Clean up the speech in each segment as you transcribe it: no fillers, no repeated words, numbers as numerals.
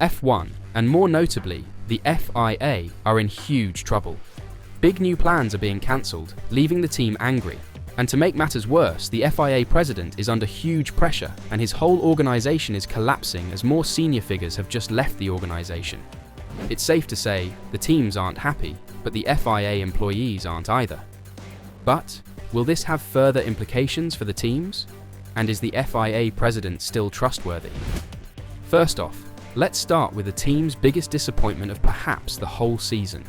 F1, and more notably, the FIA, are in huge trouble. Big new plans are being cancelled, leaving the team angry. And to make matters worse, the FIA president is under huge pressure and his whole organisation is collapsing as more senior figures have just left the organisation. It's safe to say the teams aren't happy, but the FIA employees aren't either. But will this have further implications for the teams? And is the FIA president still trustworthy? First off, let's start with the team's biggest disappointment of perhaps the whole season.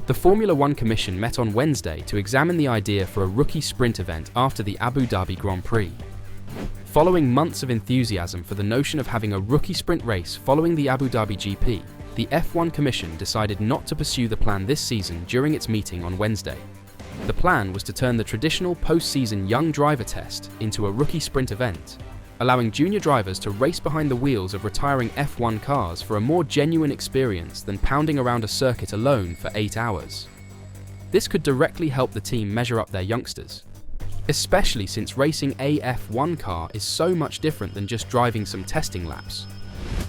The Formula One Commission met on Wednesday to examine the idea for a rookie sprint event after the Abu Dhabi Grand Prix. Following months of enthusiasm for the notion of having a rookie sprint race following the Abu Dhabi GP, the F1 Commission decided not to pursue the plan this season during its meeting on Wednesday. The plan was to turn the traditional post-season young driver test into a rookie sprint event, allowing junior drivers to race behind the wheels of retiring F1 cars for a more genuine experience than pounding around a circuit alone for 8 hours. This could directly help the team measure up their youngsters, especially since racing a F1 car is so much different than just driving some testing laps.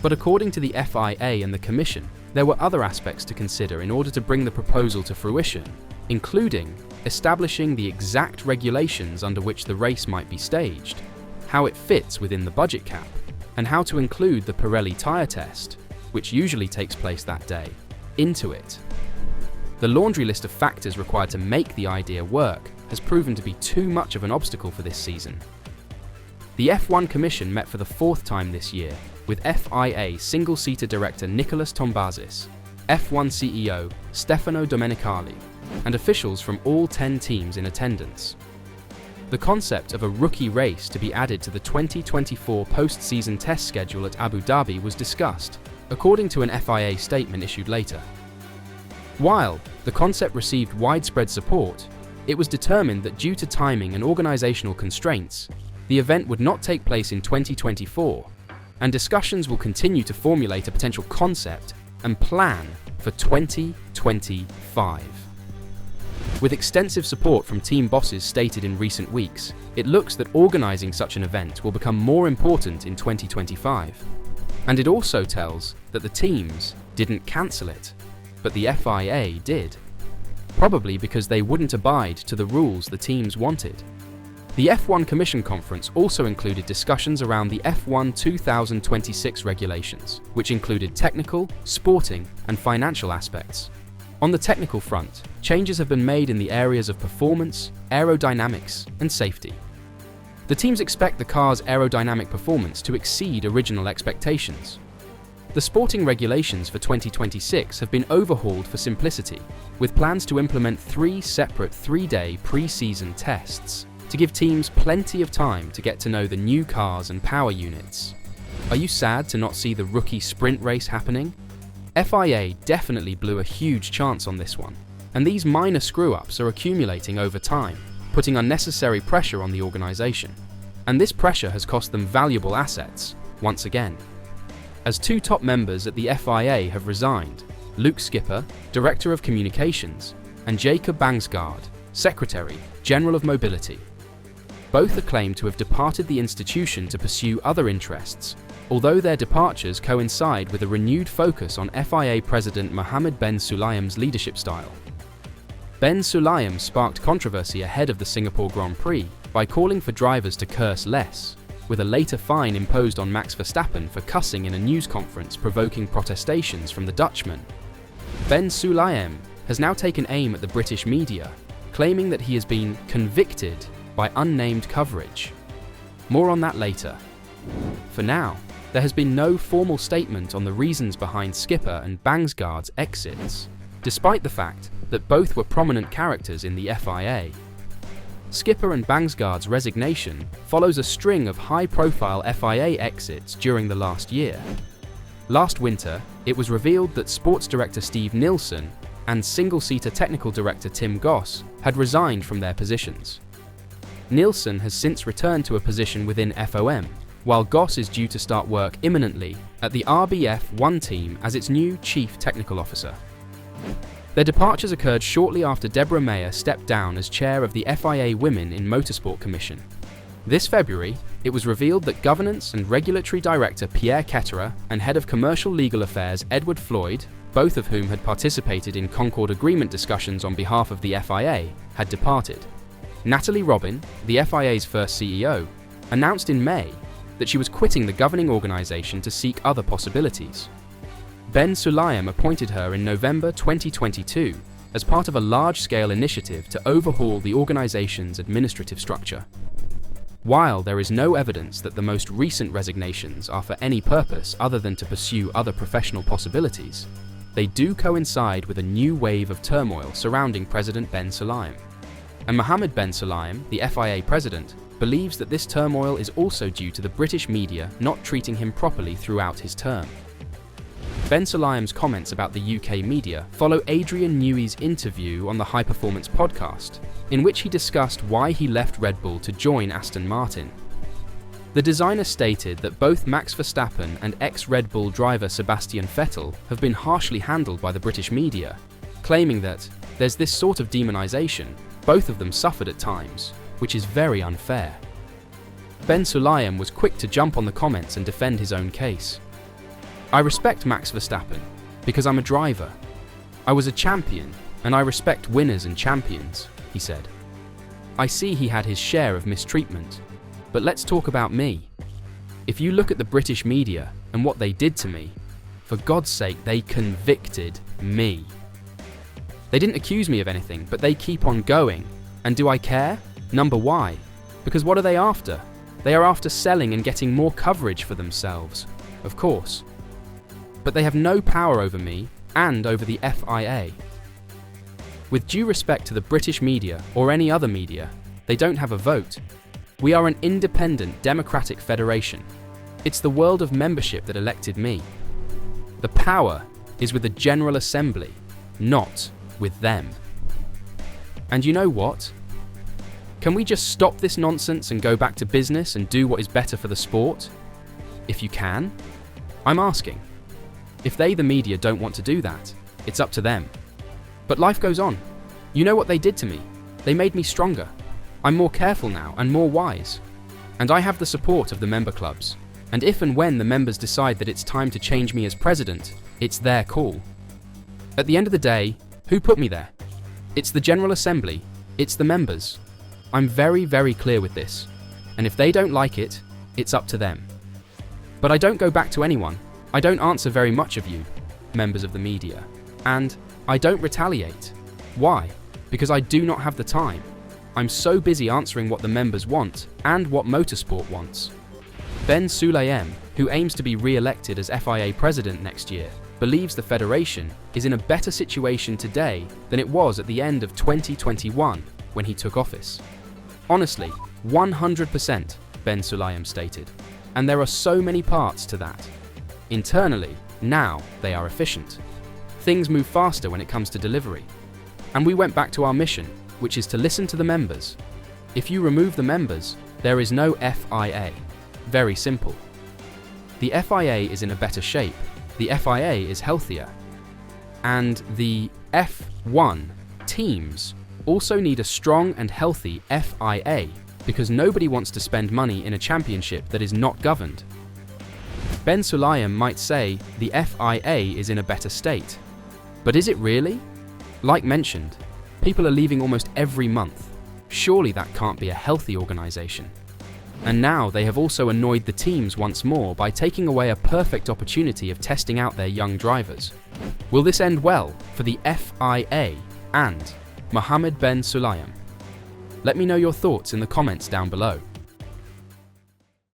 But according to the FIA and the Commission, there were other aspects to consider in order to bring the proposal to fruition, including establishing the exact regulations under which the race might be staged, how it fits within the budget cap, and how to include the Pirelli tyre test, which usually takes place that day, into it. The laundry list of factors required to make the idea work has proven to be too much of an obstacle for this season. The F1 Commission met for the 4th time this year, with FIA single-seater director Nicolas Tombazis, F1 CEO Stefano Domenicali, and officials from all 10 teams in attendance. The concept of a rookie race to be added to the 2024 post-season test schedule at Abu Dhabi was discussed, according to an FIA statement issued later. While the concept received widespread support, it was determined that due to timing and organizational constraints, the event would not take place in 2024, and discussions will continue to formulate a potential concept and plan for 2025. With extensive support from team bosses stated in recent weeks, it looks that organizing such an event will become more important in 2025. And it also tells that the teams didn't cancel it, but the FIA did. Probably because they wouldn't abide to the rules the teams wanted. The F1 Commission conference also included discussions around the F1 2026 regulations, which included technical, sporting, and financial aspects. On the technical front, changes have been made in the areas of performance, aerodynamics, and safety. The teams expect the car's aerodynamic performance to exceed original expectations. The sporting regulations for 2026 have been overhauled for simplicity, with plans to implement 3 separate 3-day pre-season tests to give teams plenty of time to get to know the new cars and power units. Are you sad to not see the rookie sprint race happening? FIA definitely blew a huge chance on this one, and these minor screw-ups are accumulating over time, putting unnecessary pressure on the organisation. And this pressure has cost them valuable assets, once again. As 2 top members at the FIA have resigned, Luke Skipper, Director of Communications, and Jacob Bangsgaard, Secretary General of Mobility. Both are claimed to have departed the institution to pursue other interests, although their departures coincide with a renewed focus on FIA President Mohammed Ben Sulayem's leadership style. Ben Sulayem sparked controversy ahead of the Singapore Grand Prix by calling for drivers to curse less, with a later fine imposed on Max Verstappen for cussing in a news conference, provoking protestations from the Dutchman. Ben Sulayem has now taken aim at the British media, claiming that he has been convicted by unnamed coverage. More on that later. For now, there has been no formal statement on the reasons behind Skipper and Bangsgaard's exits, despite the fact that both were prominent characters in the FIA. Skipper and Bangsgaard's resignation follows a string of high-profile FIA exits during the last year. Last winter, it was revealed that sports director Steve Nielsen and single-seater technical director Tim Goss had resigned from their positions. Nielsen has since returned to a position within FOM, while Goss is due to start work imminently at the RBF1 team as its new Chief Technical Officer. Their departures occurred shortly after Deborah Mayer stepped down as chair of the FIA Women in Motorsport Commission. This February, it was revealed that Governance and Regulatory Director Pierre Ketterer and Head of Commercial Legal Affairs Edward Floyd, both of whom had participated in Concord Agreement discussions on behalf of the FIA, had departed. Natalie Robin, the FIA's first CEO, announced in May that she was quitting the governing organisation to seek other possibilities. Ben Sulayem appointed her in November 2022 as part of a large-scale initiative to overhaul the organisation's administrative structure. While there is no evidence that the most recent resignations are for any purpose other than to pursue other professional possibilities, they do coincide with a new wave of turmoil surrounding President Ben Sulayem. And Mohammed Ben Sulayem, the FIA president, believes that this turmoil is also due to the British media not treating him properly throughout his term. Ben Sulayem's comments about the UK media follow Adrian Newey's interview on the High Performance podcast, in which he discussed why he left Red Bull to join Aston Martin. The designer stated that both Max Verstappen and ex-Red Bull driver Sebastian Vettel have been harshly handled by the British media, claiming that there's this sort of demonisation. Both of them suffered at times, which is very unfair. Ben Sulayem was quick to jump on the comments and defend his own case. I respect Max Verstappen because I'm a driver. I was a champion and I respect winners and champions, he said. I see he had his share of mistreatment, but let's talk about me. If you look at the British media and what they did to me, for God's sake, they convicted me. They didn't accuse me of anything, but they keep on going. And do I care? Number why? Because what are they after? They are after selling and getting more coverage for themselves, of course. But they have no power over me and over the FIA. With due respect to the British media or any other media, they don't have a vote. We are an independent democratic federation. It's the world of membership that elected me. The power is with the General Assembly, not with them. And you know what? Can we just stop this nonsense and go back to business and do what is better for the sport? If you can, I'm asking. If they, the media, don't want to do that, it's up to them. But life goes on. You know what they did to me? They made me stronger. I'm more careful now and more wise. And I have the support of the member clubs. And if and when the members decide that it's time to change me as president, it's their call. At the end of the day, who put me there? It's the General Assembly. It's the members. I'm very, very clear with this. And if they don't like it, it's up to them. But I don't go back to anyone. I don't answer very much of you, members of the media. And I don't retaliate. Why? Because I do not have the time. I'm so busy answering what the members want and what motorsport wants. Ben Sulayem, who aims to be re-elected as FIA president next year, believes the federation is in a better situation today than it was at the end of 2021 when he took office. Honestly, 100%, Ben Sulayem stated. And there are so many parts to that. Internally, now they are efficient. Things move faster when it comes to delivery. And we went back to our mission, which is to listen to the members. If you remove the members, there is no FIA. Very simple. The FIA is in a better shape. The FIA is healthier. And the F1 teams also need a strong and healthy FIA because nobody wants to spend money in a championship that is not governed. Ben Sulayem might say the FIA is in a better state. But is it really? Like mentioned, people are leaving almost every month. Surely that can't be a healthy organisation. And now they have also annoyed the teams once more by taking away a perfect opportunity of testing out their young drivers. Will this end well for the FIA and Mohammed Ben Sulayem? Let me know your thoughts in the comments down below.